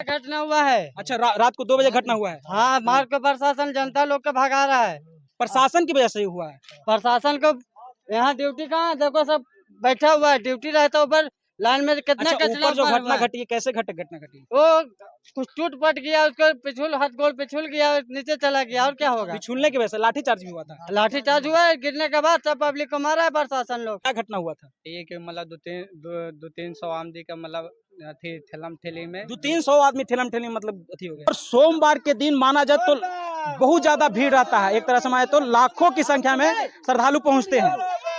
घटना हुआ है। अच्छा रात को 2 बजे घटना हुआ है। हाँ, मार्ग पे प्रशासन जनता लोग के भगा रहा है। प्रशासन की वजह से ही हुआ है। प्रशासन को यहाँ ड्यूटी कहाँ देखो, सब बैठा हुआ है, ड्यूटी रहता है ऊपर लाइन में। कितना अच्छा कचरा ऊपर जो ऊपर घटना हुआ है। घटी है, कैसे घटना घटी? वो कुछ टूट पट गया, उसको पिछुल हाथ गोल पिछुल गया, नीचे चला गया, और क्या होगा। छूलने की वजह से लाठीचार्ज भी हुआ था। लाठीचार्ज हुआ है, गिरने के बाद सब पब्लिक को मारा है प्रशासन लोग। क्या घटना हुआ था? ये कि मतलब दो तीन सौ आमदी का मतलब अथी ठेलम ठेली में 200-300 आदमी ठेलम ठेली मतलब अथी हो गया। और सोमवार के दिन माना जाए तो बहुत ज्यादा भीड़ रहता है। एक तरह से माने तो लाखों की संख्या में श्रद्धालु पहुंचते हैं,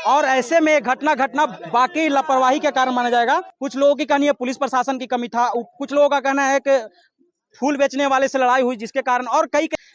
और ऐसे में घटना बाकी लापरवाही के कारण माना जाएगा। कुछ लोगों की कहनी है पुलिस प्रशासन की कमी था, कुछ लोगों का कहना है कि फूल बेचने वाले से लड़ाई हुई जिसके कारण, और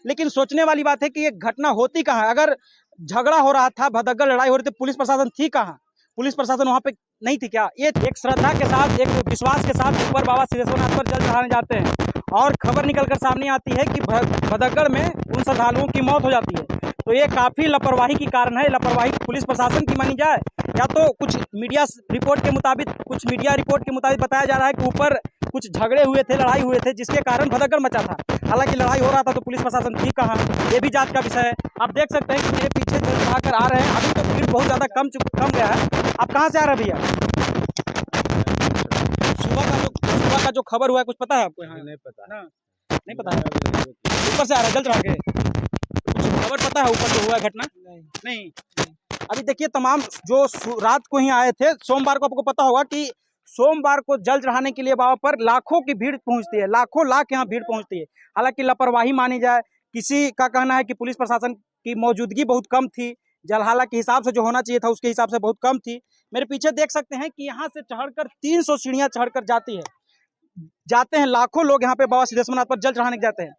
लेकिन सोचने वाली बात है कि ये घटना होती कहाँ है? अगर झगड़ा हो रहा था, भदगड़ लड़ाई हो रही थी, पुलिस प्रशासन थी कहाँ? पुलिस प्रशासन वहां पे नहीं थी क्या? ये एक श्रद्धा के साथ, एक विश्वास के साथ ऊपर बाबा सिद्धेश्वरनाथ पर जल चढ़ाने जाते हैं, और खबर निकलकर सामने आती है कि भदगड़ में उन श्रद्धालुओं की मौत हो जाती है। तो ये काफी लापरवाही की कारण है। लापरवाही पुलिस प्रशासन की मानी जाए, या तो कुछ मीडिया रिपोर्ट के मुताबिक बताया जा रहा है कि ऊपर कुछ झगड़े हुए थे, लड़ाई हुए थे, जिसके कारण भदगड़ मचा था। हालांकि लड़ाई हो रहा था तो पुलिस प्रशासन थी कहाँ, ये भी जांच का विषय है। आप देख सकते हैं कि मेरे पीछे जल चढ़ाकर आ रहे हैं। अभी तो भीड़ बहुत ज्यादा कम गया है। आप कहाँ से आ रहे हैं भैया? सुबह का जो खबर हुआ है कुछ पता है आपको? यहाँ नहीं पता ना, नहीं पता है। ऊपर से आ रहा है जल चढ़ा के, कुछ खबर पता है ऊपर जो हुआ है घटना? नहीं। अभी देखिए तमाम जो रात को ही आए थे, सोमवार को आपको पता होगा कि सोमवार को जल चढ़ाने के लिए बाबा पर लाखों की भीड़ पहुंचती है, लाखों लाख यहाँ भीड़ पहुंचती है। हालांकि लापरवाही मानी जाए, किसी का कहना है कि पुलिस प्रशासन की मौजूदगी बहुत कम थी, जलहाला के हिसाब से जो होना चाहिए था उसके हिसाब से बहुत कम थी। मेरे पीछे देख सकते हैं कि यहाँ से चढ़कर 300 सीढ़ियां चढ़कर जाते हैं लाखों लोग यहाँ पे बाबा सिद्धेश्वरनाथ पर जल चढ़ाने जाते हैं।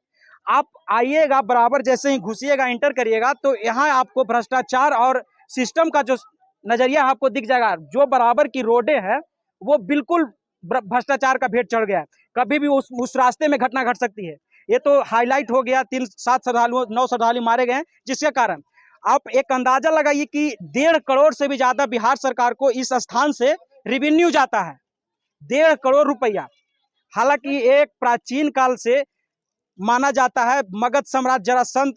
आप आइएगा, बराबर जैसे ही घुसिएगा, एंटर करिएगा, तो यहाँ आपको भ्रष्टाचार और सिस्टम का जो नजरिया आपको दिख जाएगा। जो बराबर की रोडें हैं वो बिल्कुल भ्रष्टाचार का भेंट चढ़ गया है। कभी भी उस रास्ते में घटना घट सकती है। ये तो हाईलाइट हो गया, 3-7 श्रद्धालुओं 9 श्रद्धालु मारे गए हैं, जिसके कारण आप एक अंदाजा लगाइए कि 1.5 करोड़ से भी ज्यादा बिहार सरकार को इस स्थान से रेवेन्यू जाता है, 1.5 करोड़ रुपया। हालांकि एक प्राचीन काल से माना जाता है, मगध सम्राट जरासंध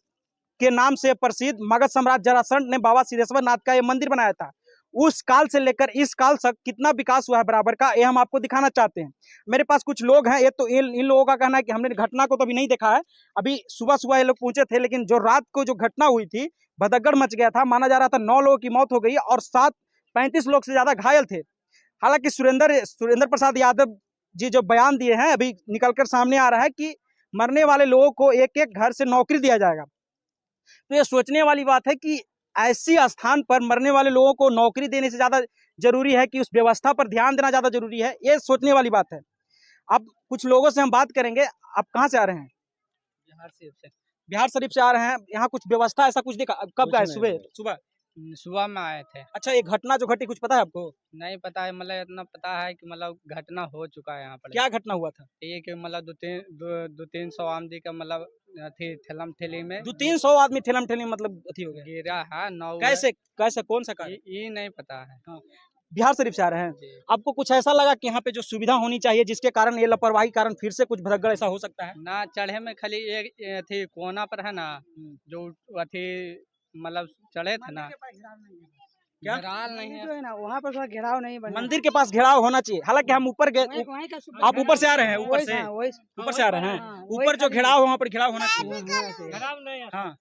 के नाम से प्रसिद्ध मगध सम्राट जरासंध ने बाबा सिद्धेश्वरनाथ का ये मंदिर बनाया था। उस काल से लेकर इस काल तक कितना विकास हुआ है बराबर का, ये हम आपको दिखाना चाहते हैं। मेरे पास कुछ लोग हैं, ये तो इन लोगों का कहना है कि हमने घटना को तो अभी नहीं देखा है, अभी सुबह ये लोग पहुंचे थे, लेकिन जो रात को जो घटना हुई थी, भदगड़ मच गया था। माना जा रहा था 9 लोगों की मौत हो गई और 35 लोग से ज्यादा घायल थे। हालांकि सुरेंद्र प्रसाद यादव जी जो बयान दिए हैं, अभी निकलकर सामने आ रहा है कि मरने वाले लोगों को एक एक घर से नौकरी दिया जाएगा। तो ये सोचने वाली बात है कि ऐसी स्थान पर मरने वाले लोगों को नौकरी देने से ज्यादा जरूरी है कि उस व्यवस्था पर ध्यान देना ज्यादा जरूरी है। ये सोचने वाली बात है। अब कुछ लोगों से हम बात करेंगे। आप कहाँ से आ रहे हैं? बिहार शरीफ से आ रहे हैं। यहाँ कुछ व्यवस्था ऐसा कुछ देखा? कब गए? सुबह में आए थे। अच्छा, ये घटना जो घटी कुछ पता है आपको? नहीं पता है, मतलब इतना पता है कि मतलब घटना हो चुका है यहाँ पर। क्या घटना हुआ था? ये कि मतलब दो तीन सौ आमदी का मतलब अथी ठेलम ठेली में 200-300 आदमी ठेलम ठेली मतलब अथी हो गया। गिरा है। 9 कैसे कौन सा कारण? ये नहीं पता है। हाँ। बिहार शरीफ से आ रहे हैं। आपको कुछ ऐसा लगा कि यहाँ पे जो सुविधा होनी चाहिए जिसके कारण ये लापरवाही कारण फिर से कुछ भगदड़ ऐसा हो सकता है? ना चढ़े में खाली एक अथी कोना पर है ना, जो अथी मतलब चढ़े थे ना, क्या घेराव नहीं है। जो है ना वहाँ पर घेराव नहीं बना। मंदिर के पास घेराव होना चाहिए। हालांकि हम ऊपर गए, आप ऊपर से आ रहे हैं, ऊपर से आ रहे हैं। ऊपर जो घेराव वहाँ पर घेराव होना चाहिए। हाँ,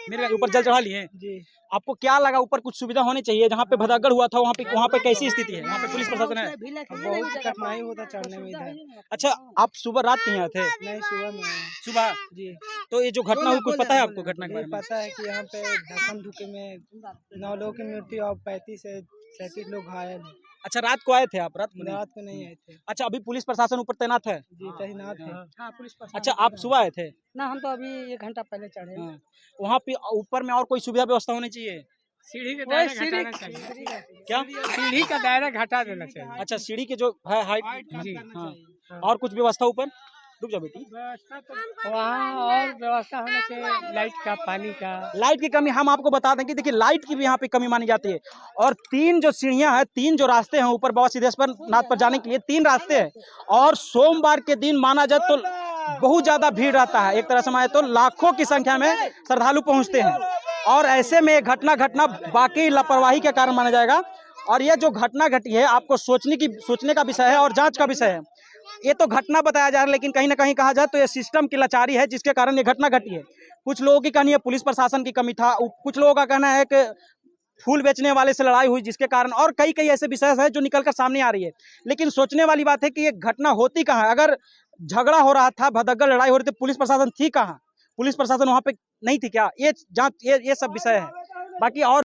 मेरे ऊपर जल चढ़ा लिए जी। आपको क्या लगा ऊपर कुछ सुविधा होनी चाहिए? जहाँ पे भदगड़ हुआ था वहाँ पे कैसी स्थिति है? वहाँ पे पुलिस प्रशासन है? बहुत कठिनाई होता चढ़ने में इधर। अच्छा, आप सुबह रात कहीं आए थे? नहीं, सुबह में सुबह जी। तो ये जो घटना हुई कुछ पता है आपको घटना के बारे में? पता है कि यहाँ पे धक्कम धुक्के में 9 लोगों की मृत्यु और 35 से 37 लोग घायल हैं। अच्छा, रात को आए थे आप? रात को नहीं आए थे। अच्छा, अभी पुलिस प्रशासन ऊपर तैनात है? जी, तैनात है। हाँ, पुलिस प्रशासन। अच्छा, आप सुबह आए थे? ना, हम तो अभी 1 घंटा पहले चढ़े। वहाँ पे ऊपर में और कोई सुविधा व्यवस्था होनी चाहिए? सीढ़ी का दायरा घटाना चाहिए। क्या? सीढ़ी का दायरा घटा देना चाहिए। अच्छा, सीढ़ी के जो है हाइट जी, हाँ। और कुछ व्यवस्था ऊपर? रुक जाओ बेटी। वहाँ और व्यवस्था होना चाहिए, लाइट का, पानी का। लाइट की कमी हम आपको बता दें कि देखिए लाइट की भी यहाँ पे कमी मानी जाती है। और 3 जो सीढ़ियां हैं, 3 जो रास्ते हैं ऊपर बाबा सिद्धेश्वर नाथ पर जाने के लिए 3 रास्ते हैं। और सोमवार के दिन माना जाए तो बहुत ज्यादा भीड़ रहता है। एक तरह से माने तो लाखों की संख्या में श्रद्धालु पहुंचते हैं। और ऐसे में घटना बाकी लापरवाही के कारण माना जाएगा। और ये जो घटना घटी है आपको सोचने का विषय है और जांच का विषय है। ये तो घटना बताया जा रहा है, लेकिन कहीं ना कहीं कहा जाए तो ये सिस्टम की लाचारी है जिसके कारण ये घटना घटी है। कुछ लोगों की कहनी है पुलिस प्रशासन की कमी था, कुछ लोगों का कहना है कि फूल बेचने वाले से लड़ाई हुई जिसके कारण, और कई ऐसे विषय है जो निकलकर सामने आ रही है। लेकिन सोचने वाली बात है कि ये घटना होती कहाँ है। अगर झगड़ा हो रहा था, भदगल लड़ाई हो रही थी, पुलिस प्रशासन थी कहाँ? पुलिस प्रशासन वहां पे नहीं थी क्या? ये जांच, ये सब विषय है। बाकी और